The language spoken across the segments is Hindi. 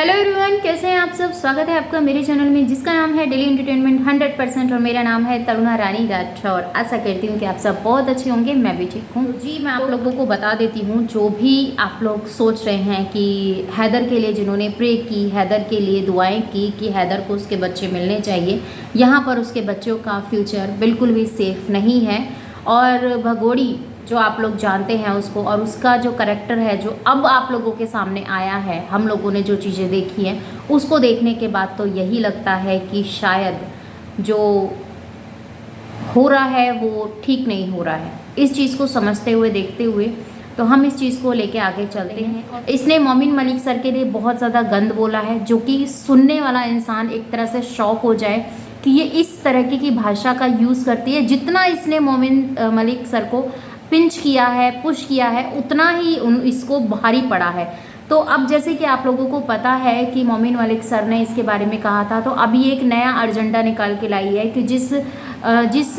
हेलो एवरीवन, कैसे हैं आप सब। स्वागत है आपका मेरे चैनल में जिसका नाम है डेली एंटरटेनमेंट 100% और मेरा नाम है तरुणा रानी राठौर। आशा करती हूँ कि आप सब बहुत अच्छे होंगे, मैं भी ठीक हूँ। जी, मैं आप लोगों को बता देती हूँ, जो भी आप लोग सोच रहे हैं कि हैदर के लिए जिन्होंने प्रे की, हैदर के लिए दुआएं की कि हैदर को उसके बच्चे मिलने चाहिए, यहाँ पर उसके बच्चों का फ्यूचर बिल्कुल भी सेफ नहीं है। और भगोड़ी जो आप लोग जानते हैं उसको, और उसका जो करेक्टर है जो अब आप लोगों के सामने आया है, हम लोगों ने जो चीज़ें देखी हैं उसको देखने के बाद तो यही लगता है कि शायद जो हो रहा है वो ठीक नहीं हो रहा है। इस चीज़ को समझते हुए, देखते हुए तो हम इस चीज़ को लेके आगे चलते हैं। इसने मोमिन मलिक सर के लिए बहुत ज़्यादा गंद बोला है, जो कि सुनने वाला इंसान एक तरह से शॉक हो जाए कि ये इस तरह की भाषा का यूज़ करती है। जितना इसने मोमिन मलिक सर को पिंच किया है, पुश किया है, उतना ही इसको भारी पड़ा है। तो अब जैसे कि आप लोगों को पता है कि मोमिन मलिक सर ने इसके बारे में कहा था, तो अभी एक नया एजेंडा निकाल के लाई है कि जिस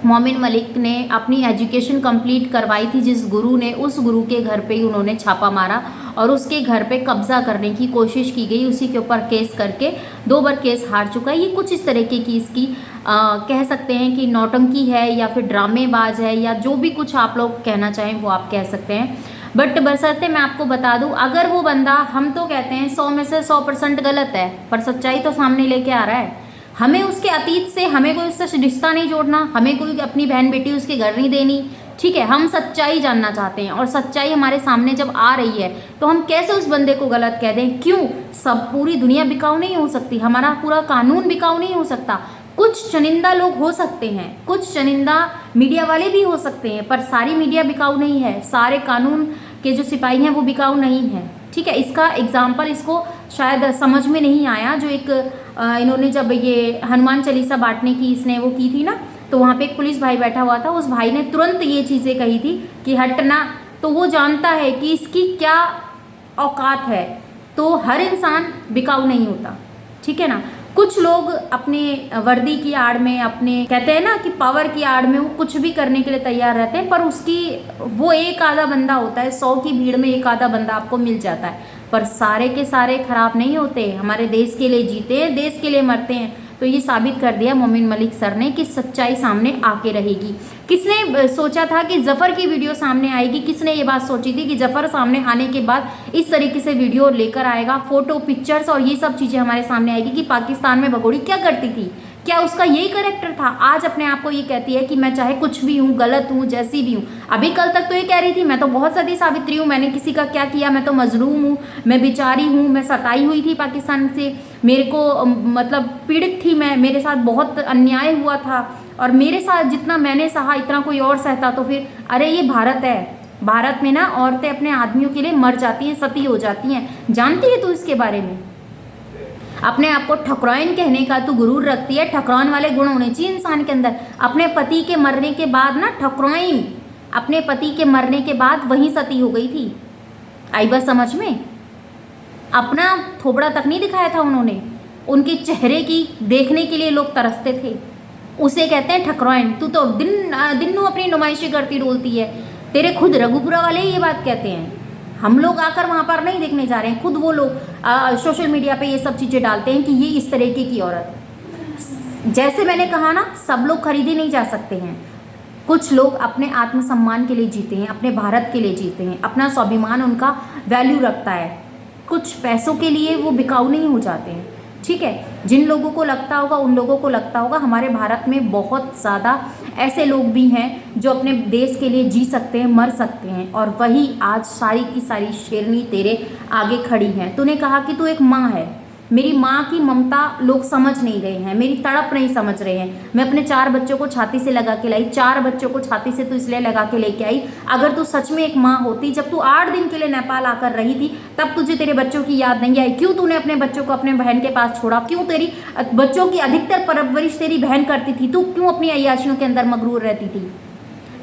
मोमिन मलिक ने अपनी एजुकेशन कंप्लीट करवाई थी, जिस गुरु ने, उस गुरु के घर पे ही उन्होंने छापा मारा और उसके घर पे कब्जा करने की कोशिश की गई। उसी के ऊपर केस करके 2 बार केस हार चुका है। ये कुछ इस तरीके की इसकी कह सकते हैं कि नौटंकी है या फिर ड्रामेबाज है, या जो भी कुछ आप लोग कहना चाहें वो आप कह सकते हैं। बट बशर्ते मैं आपको बता दूं, अगर वो बंदा, हम तो कहते हैं 100 में से 100% गलत है, पर सच्चाई तो सामने लेके आ रहा है। हमें उसके अतीत से, हमें कोई उससे रिश्ता नहीं जोड़ना, हमें कोई अपनी बहन बेटी उसके घर नहीं देनी, ठीक है। हम सच्चाई जानना चाहते हैं, और सच्चाई हमारे सामने जब आ रही है तो हम कैसे उस बंदे को गलत कह दें। क्यों? सब पूरी दुनिया बिकाऊ नहीं हो सकती, हमारा पूरा कानून बिकाऊ नहीं हो सकता। कुछ चनिंदा लोग हो सकते हैं, कुछ चनिंदा मीडिया वाले भी हो सकते हैं, पर सारी मीडिया बिकाऊ नहीं है, सारे कानून के जो सिपाही हैं वो बिकाऊ नहीं है, ठीक है। इसका एग्जाम्पल इसको शायद समझ में नहीं आया, जो एक इन्होंने जब ये हनुमान चालीसा बांटने की इसने वो की थी ना, तो वहाँ पे एक पुलिस भाई बैठा हुआ था, उस भाई ने तुरंत ये चीज़ें कही थी कि हटना। तो वो जानता है कि इसकी क्या औकात है। तो हर इंसान बिकाऊ नहीं होता, ठीक है ना। कुछ लोग अपने वर्दी की आड़ में, अपने कहते हैं ना कि पावर की आड़ में, वो कुछ भी करने के लिए तैयार रहते हैं, पर उसकी वो एक आधा बंदा होता है, 100 की भीड़ में एक आधा बंदा आपको मिल जाता है, पर सारे के सारे खराब नहीं होते। हमारे देश के लिए जीते हैं, देश के लिए मरते हैं। तो ये साबित कर दिया मोमिन मलिक सर ने कि सच्चाई सामने आके रहेगी। किसने सोचा था कि जफ़र की वीडियो सामने आएगी? किसने ये बात सोची थी कि जफ़र सामने आने के बाद इस तरीके से वीडियो लेकर आएगा, फोटो, पिक्चर्स और ये सब चीज़ें हमारे सामने आएगी कि पाकिस्तान में भगोड़ी क्या करती थी, क्या उसका यही करेक्टर था। आज अपने आप को ये कहती है कि मैं चाहे कुछ भी हूँ, गलत हूँ, जैसी भी हूँ। अभी कल तक तो ये कह रही थी मैं तो बहुत सती सावित्री हूँ, मैंने किसी का क्या किया, मैं तो मजलूम हूँ, मैं बेचारी हूँ, मैं सताई हुई थी पाकिस्तान से, मेरे को मतलब पीड़ित थी मैं, मेरे साथ बहुत अन्याय हुआ था, और मेरे साथ जितना मैंने सहा इतना कोई और सहता। तो फिर अरे ये भारत है, भारत में ना औरतें अपने आदमियों के लिए मर जाती हैं, सती हो जाती हैं। जानती है तू इसके बारे में? अपने आप को ठकुराइन कहने का तू गुरूर रखती है। ठकुराइन वाले गुण होने चाहिए इंसान के अंदर। अपने पति के मरने के बाद ना ठकुराइन, अपने पति के मरने के बाद वहीं सती हो गई थी। आई बात समझ में? अपना थोबड़ा तक नहीं दिखाया था उन्होंने, उनके चेहरे की देखने के लिए लोग तरसते थे। उसे कहते हैं ठकुराइन। तू तो दिन अपनी नुमाइशी करती डोलती है। तेरे खुद रघुपुरा वाले ये बात कहते हैं। हम लोग आकर वहाँ पर नहीं देखने जा रहे हैं, खुद वो लोग सोशल मीडिया पे ये सब चीज़ें डालते हैं कि ये इस तरीके की औरत है। जैसे मैंने कहा ना, सब लोग खरीदे नहीं जा सकते हैं। कुछ लोग अपने आत्मसम्मान के लिए जीते हैं, अपने भारत के लिए जीते हैं, अपना स्वाभिमान उनका वैल्यू रखता है। कुछ पैसों के लिए वो बिकाऊ नहीं हो जाते हैं, ठीक है। जिन लोगों को लगता होगा, उन लोगों को लगता होगा हमारे भारत में बहुत ज़्यादा ऐसे लोग भी हैं जो अपने देश के लिए जी सकते हैं, मर सकते हैं, और वही आज सारी की सारी शेरनी तेरे आगे खड़ी हैं। तूने कहा कि तू एक माँ है, मेरी माँ की ममता लोग समझ नहीं रहे हैं, मेरी तड़प नहीं समझ रहे हैं। मैं अपने 4 बच्चों को छाती से लगा के लाई। 4 बच्चों को छाती से तू इसलिए लगा के लेके आई, अगर तू सच में एक माँ होती, जब तू 8 दिन के लिए नेपाल आकर रही थी, तब तुझे तेरे बच्चों की याद नहीं आई? क्यों तूने अपने बच्चों को अपने बहन के पास छोड़ा? क्यों तेरी बच्चों की अधिकतर परवरिश तेरी बहन करती थी? तू क्यों अपनी अय्याशियों के अंदर मगरूर रहती थी?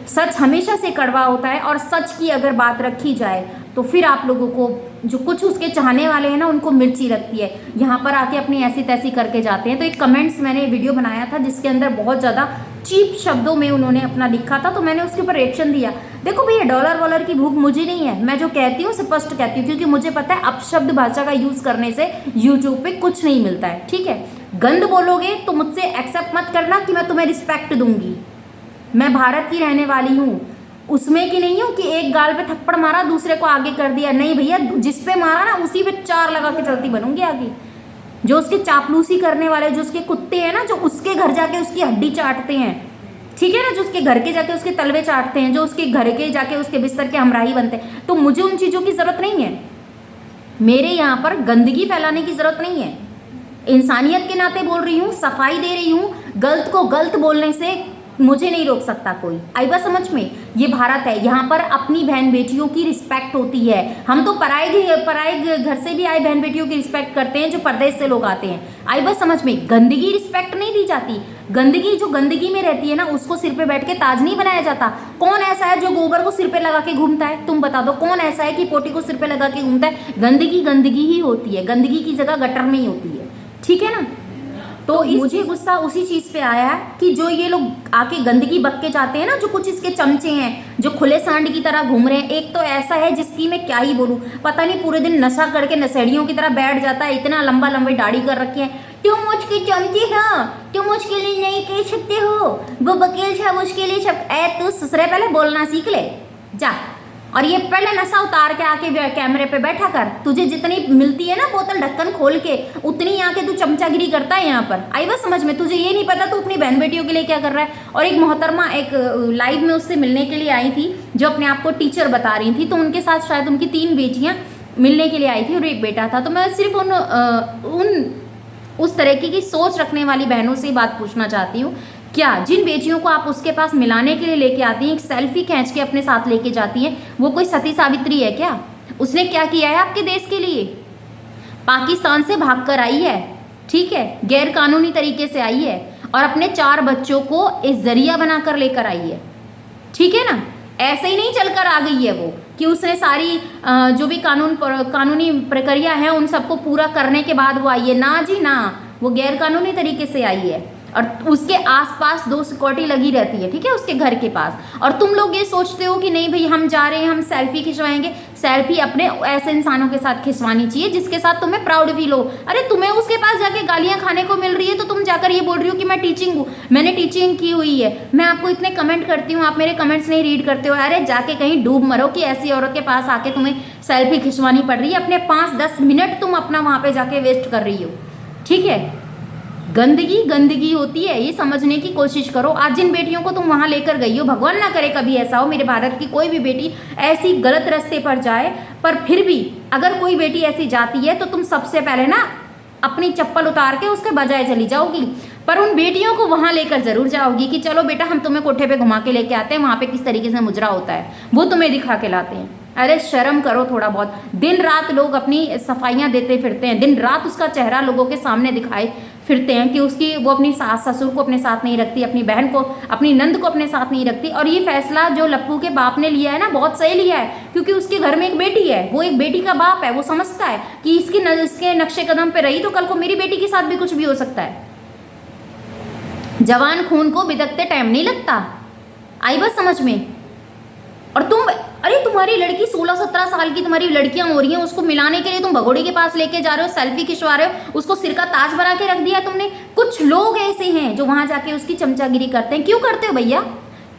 सच हमेशा से कड़वा होता है, और सच की अगर बात रखी जाए तो फिर आप लोगों को, जो कुछ उसके चाहने वाले हैं ना, उनको मिर्ची लगती है। यहाँ पर आके अपनी ऐसी तैसी करके जाते हैं। तो एक कमेंट्स मैंने वीडियो बनाया था जिसके अंदर बहुत ज़्यादा चीप शब्दों में उन्होंने अपना लिखा था, तो मैंने उसके ऊपर रिएक्शन दिया। देखो भैया, डॉलर वॉलर की भूख मुझे नहीं है, मैं जो कहती हूँ स्पष्ट कहती हूँ, क्योंकि मुझे पता है अपशब्द भाषा का यूज करने से यूट्यूब पे कुछ नहीं मिलता है, ठीक है। गंद बोलोगे तो मुझसे एक्सेप्ट मत करना कि मैं तुम्हें रिस्पेक्ट दूंगी। मैं भारत की रहने वाली हूँ, उसमें की नहीं हूँ कि एक गाल पे थप्पड़ मारा दूसरे को आगे कर दिया। नहीं भैया, जिस पे मारा ना उसी पे 4 लगा के चलती बनूंगी आगे। जो उसके चापलूसी करने वाले, जो उसके कुत्ते हैं ना, जो उसके घर जाके उसकी हड्डी चाटते हैं, ठीक है ना, जो उसके घर के जाके उसके तलवे चाटते हैं, जो उसके घर के जाके उसके बिस्तर के हमराही बनते हैं, तो मुझे उन चीज़ों की ज़रूरत नहीं है। मेरे यहाँ पर गंदगी फैलाने की ज़रूरत नहीं है। इंसानियत के नाते बोल रही हूँ, सफाई दे रही हूँ। गलत को गलत बोलने से मुझे नहीं रोक सकता कोई। आई बात समझ में? ये भारत है, यहाँ पर अपनी बहन बेटियों की रिस्पेक्ट होती है। हम तो पराए घर से भी आए बहन बेटियों की रिस्पेक्ट करते हैं, जो परदेश से लोग आते हैं। आई बात समझ में? गंदगी रिस्पेक्ट नहीं दी जाती। गंदगी जो गंदगी में रहती है ना, उसको सिर पे बैठ के ताज नहीं बनाया जाता। कौन ऐसा है जो गोबर को सिर पे लगा के घूमता है? तुम बता दो, कौन ऐसा है कि पोटी को सिर पे लगा के घूमता है? गंदगी गंदगी ही होती है, गंदगी की जगह गटर में ही होती है, ठीक है ना। तो मुझे गुस्सा उसी चीज़ पे आया है कि जो ये लोग आके गंदगी बक के जाते हैं ना, जो कुछ इसके चमचे हैं जो खुले सांड की तरह घूम रहे हैं। एक तो ऐसा है जिसकी मैं क्या ही बोलूँ, पता नहीं पूरे दिन नशा करके नशेड़ियों की तरह बैठ जाता है, इतना लंबा लंबी दाढ़ी कर रखी है। तुम मुझकी चमची हो, तुम मुझके लिए नहीं कह सकते हो, वो वकील था मुझके लिए सब। तू ससुरे पहले बोलना सीख ले जा, और ये पहले नशा उतार के आके कैमरे पे बैठा कर। तुझे जितनी मिलती है ना बोतल ढक्कन खोल के, उतनी आके तू चमचागिरी करता है यहाँ पर। आई बात समझ में? तुझे ये नहीं पता तू अपनी बहन बेटियों के लिए क्या कर रहा है। और एक मोहतरमा एक लाइव में उससे मिलने के लिए आई थी, जो अपने आप को टीचर बता रही थी, तो उनके साथ शायद उनकी 3 बेटियाँ मिलने के लिए आई थी और एक बेटा था। तो मैं सिर्फ उस तरीके की सोच रखने वाली बहनों से बात पूछना चाहती हूँ, क्या जिन बेटियों को आप उसके पास मिलाने के लिए लेके आती हैं, एक सेल्फी खींच के अपने साथ लेके जाती हैं, वो कोई सती सावित्री है क्या? उसने क्या किया है आपके देश के लिए? पाकिस्तान से भाग कर आई है, ठीक है, गैर कानूनी तरीके से आई है, और अपने 4 बच्चों को इस जरिया बनाकर लेकर आई है, ठीक है ना। ऐसे ही नहीं चलकर आ गई है वो कि उसने सारी जो भी कानूनी प्रक्रिया है उन सबको पूरा करने के बाद वो आई है। ना जी ना, वो गैर कानूनी तरीके से आई है, और उसके आसपास 2 सिक्योरिटी लगी रहती है, ठीक है, उसके घर के पास। और तुम लोग ये सोचते हो कि नहीं भाई हम जा रहे हैं, हम सेल्फी खिंचवाएंगे। सेल्फी अपने ऐसे इंसानों के साथ खिंचवानी चाहिए जिसके साथ तुम्हें प्राउड फील हो। अरे तुम्हें उसके पास जाके गालियां खाने को मिल रही है, तो तुम जाकर ये बोल रही हो कि मैं टीचिंग हूँ, मैंने टीचिंग की हुई है, मैं आपको इतने कमेंट करती हूँ, आप मेरे कमेंट्स नहीं रीड करते हो। अरे जाके कहीं डूब मरो कि ऐसी औरत के पास आके तुम्हें सेल्फी खिंचवानी पड़ रही है। अपने 5-10 मिनट तुम अपना वहाँ पे जाके वेस्ट कर रही हो, ठीक है। गंदगी गंदगी होती है, ये समझने की कोशिश करो। आज जिन बेटियों को तुम वहां लेकर गई हो, भगवान ना करे कभी ऐसा हो मेरे भारत की कोई भी बेटी ऐसी गलत रास्ते पर जाए, पर फिर भी अगर कोई बेटी ऐसी जाती है तो तुम सबसे पहले ना अपनी चप्पल उतार के उसके बजाय चली जाओगी, पर उन बेटियों को वहां लेकर जरूर जाओगी कि चलो बेटा हम तुम्हें कोठे पे घुमा के लेके आते हैं, वहां पे किस तरीके से मुजरा होता है वो तुम्हें दिखा के लाते हैं। अरे शर्म करो थोड़ा बहुत। दिन रात लोग अपनी सफाइयाँ देते फिरते हैं, दिन रात उसका चेहरा लोगों के सामने दिखाए फिरते हैं कि वो अपनी सास ससुर को अपने साथ नहीं रखती, अपनी बहन को, अपनी नंद को अपने साथ नहीं रखती। और ये फैसला जो लप्पू के बाप ने लिया है ना, बहुत सही लिया है, क्योंकि उसके घर में एक बेटी है, वो एक बेटी का बाप है, वो समझता है कि इसके नक्शे कदम पे रही तो कल को मेरी बेटी के साथ भी कुछ भी हो सकता है। जवान खून को बिदकते टाइम नहीं लगता। आई बात समझ में? और अरे तुम्हारी लड़की 16-17 साल की तुम्हारी लड़कियां हो रही हैं, उसको मिलाने के लिए तुम भगोड़ी के पास लेके जा रहे हो, सेल्फी खिंचवा रहे हो, उसको सिर का ताज बना के रख दिया तुमने। कुछ लोग ऐसे हैं जो वहां जाके उसकी चमचागिरी करते हैं। क्यों करते हो भैया?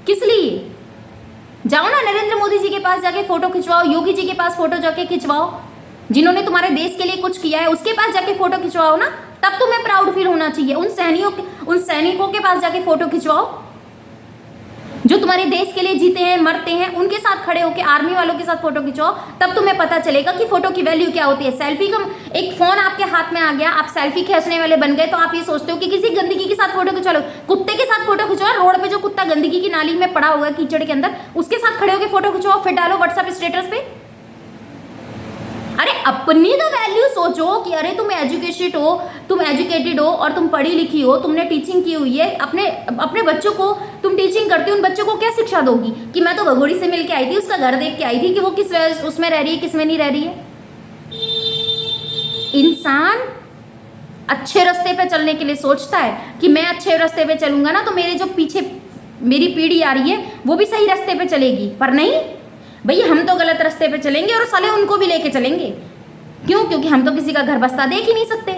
किस लिए? जाओ ना नरेंद्र मोदी जी के पास जाके फोटो खिंचवाओ, योगी जी के पास फोटो जाके खिंचवाओ, जिन्होंने तुम्हारे देश के लिए कुछ किया है उसके पास जाके फोटो खिंचवाओ ना, तब तुम्हें प्राउड फील होना चाहिए। उन सैनिकों के पास जाके फोटो खिंचवाओ जो तुम्हारे देश के लिए जीते हैं, मरते हैं, उनके साथ खड़े होकर आर्मी वालों के साथ फोटो खिंचवाओ, तब तुम्हें पता चलेगा कि फोटो की वैल्यू क्या होती है। सेल्फी का एक फोन आपके हाथ में आ गया, आप सेल्फी खींचने वाले बन गए, तो आप ये सोचते हो कि किसी गंदगी के साथ फोटो खिंचवा लो। कुत्ते के साथ फोटो खिंचवाओ, रोड पे जो कुत्ता गंदगी की नाली में पड़ा हुआ है कीचड़ के अंदर, उसके साथ खड़े होकर फोटो खिंचवाओ, फिर डालो व्हाट्सएप स्टेटस पे। अरे अपनी तो वैल्यू सोचो कि अरे तुम एजुकेटेड हो और तुम पढ़ी लिखी हो, तुमने टीचिंग की हुई है, अपने बच्चों को तुम टीचिंग करती हो, उन बच्चों को क्या शिक्षा दोगी कि मैं तो भगोड़ी से मिल के आई थी, उसका घर देख के आई थी कि वो किस उसमें रह रही है, किस में नहीं रह रही है। इंसान अच्छे रास्ते पे चलने के लिए सोचता है कि मैं अच्छे रास्ते पे चलूंगा ना तो मेरे जो पीछे मेरी पीढ़ी आ रही है वो भी सही रास्ते पे चलेगी, पर नहीं भैया, हम तो गलत रास्ते पे चलेंगे और साले उनको भी लेके चलेंगे। क्यों? क्योंकि हम तो किसी का घर बसता देख ही नहीं सकते।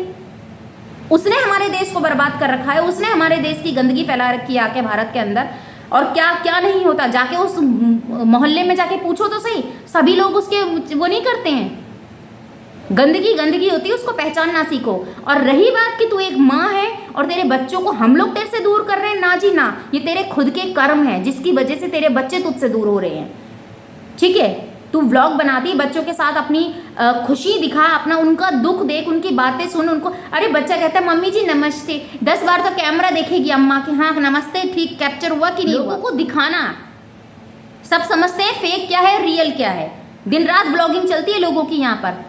उसने हमारे देश को बर्बाद कर रखा है, उसने हमारे देश की गंदगी फैला रखी है आके भारत के अंदर। और क्या क्या नहीं होता, जाके उस मोहल्ले में जाके पूछो तो सही, सभी लोग उसके वो नहीं करते हैं। गंदगी गंदगी होती है, उसको पहचानना सीखो। और रही बात कि तू एक माँ है और तेरे बच्चों को हम लोग तेरे से दूर कर रहे हैं, ना जी ना, ये तेरे खुद के कर्म है जिसकी वजह से तेरे बच्चे तुझसे दूर हो रहे हैं। ठीक है, तू व्लॉग बनाती, बच्चों के साथ अपनी खुशी दिखा, अपना उनका दुख देख, उनकी बातें सुन उनको। अरे बच्चा कहता है मम्मी जी नमस्ते, 10 बार तो कैमरा देखेगी अम्मा कि हाँ नमस्ते ठीक कैप्चर हुआ कि नहीं हुआ। लोगों को दिखाना, सब समझते हैं फेक क्या है रियल क्या है। दिन रात ब्लॉगिंग चलती है लोगों की यहाँ पर,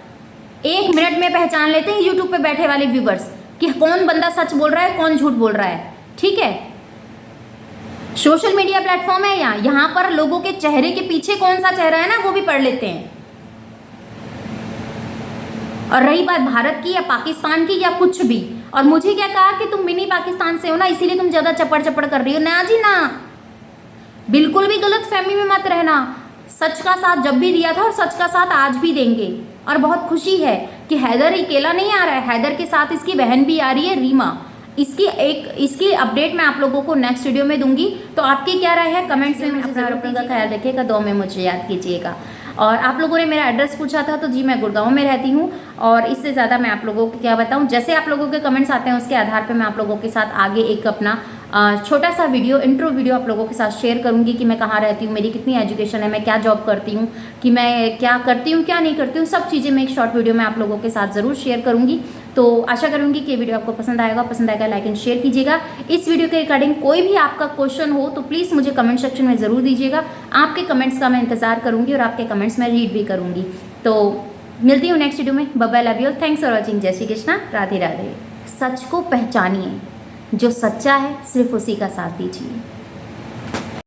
1 मिनट में पहचान लेते हैं यूट्यूब पे बैठे वाले व्यूवर्स कि कौन बंदा सच बोल रहा है कौन झूठ बोल रहा है। ठीक है, सोशल मीडिया प्लेटफॉर्म है यहाँ पर लोगों के चेहरे के पीछे कौन सा चेहरा है ना वो भी पढ़ लेते हैं। और रही बात भारत की या पाकिस्तान की या कुछ भी, और मुझे क्या कहा कि तुम मिनी पाकिस्तान से हो ना इसीलिए तुम ज्यादा चपड़ चपड़ कर रही हो, ना जी ना, बिल्कुल भी गलत फहमी में मत रहना। सच का साथ जब भी दिया था और सच का साथ आज भी देंगे। और बहुत खुशी है कि हैदर अकेला नहीं आ रहा है, हैदर के साथ इसकी बहन भी आ रही है रीमा। इसकी अपडेट मैं आप लोगों को नेक्स्ट वीडियो में दूंगी। तो आपकी क्या राय है कमेंट्स में मुझे जरूर अपना ख्याल रखिएगा, दुआ में मुझे याद कीजिएगा। और आप लोगों ने मेरा एड्रेस पूछा था, तो जी मैं गुड़गांव में रहती हूँ। और इससे ज़्यादा मैं आप लोगों को क्या बताऊँ, जैसे आप लोगों के कमेंट्स आते हैं उसके आधार पर मैं आप लोगों के साथ आगे एक अपना छोटा सा वीडियो इंट्रो वीडियो आप लोगों के साथ शेयर करूंगी कि मैं कहाँ रहती हूँ, मेरी कितनी एजुकेशन है, मैं क्या जॉब करती हूँ, कि मैं क्या करती हूँ क्या नहीं करती हूँ, सब चीज़ें मैं एक शॉर्ट वीडियो में आप लोगों के साथ ज़रूर शेयर करूंगी। तो आशा करूंगी कि ये वीडियो आपको पसंद आएगा लाइक एंड शेयर कीजिएगा। इस वीडियो के रिगार्डिंग कोई भी आपका क्वेश्चन हो तो प्लीज़ मुझे कमेंट सेक्शन में ज़रूर दीजिएगा। आपके कमेंट्स का मैं इंतजार करूँगी और आपके कमेंट्स मैं रीड भी करूँगी। तो मिलती हूँ नेक्स्ट वीडियो में, bye bye, love you, thanks for watching, जय श्री कृष्णा, राधे राधे। सच को पहचानिए, जो सच्चा है सिर्फ उसी का साथ दीजिए।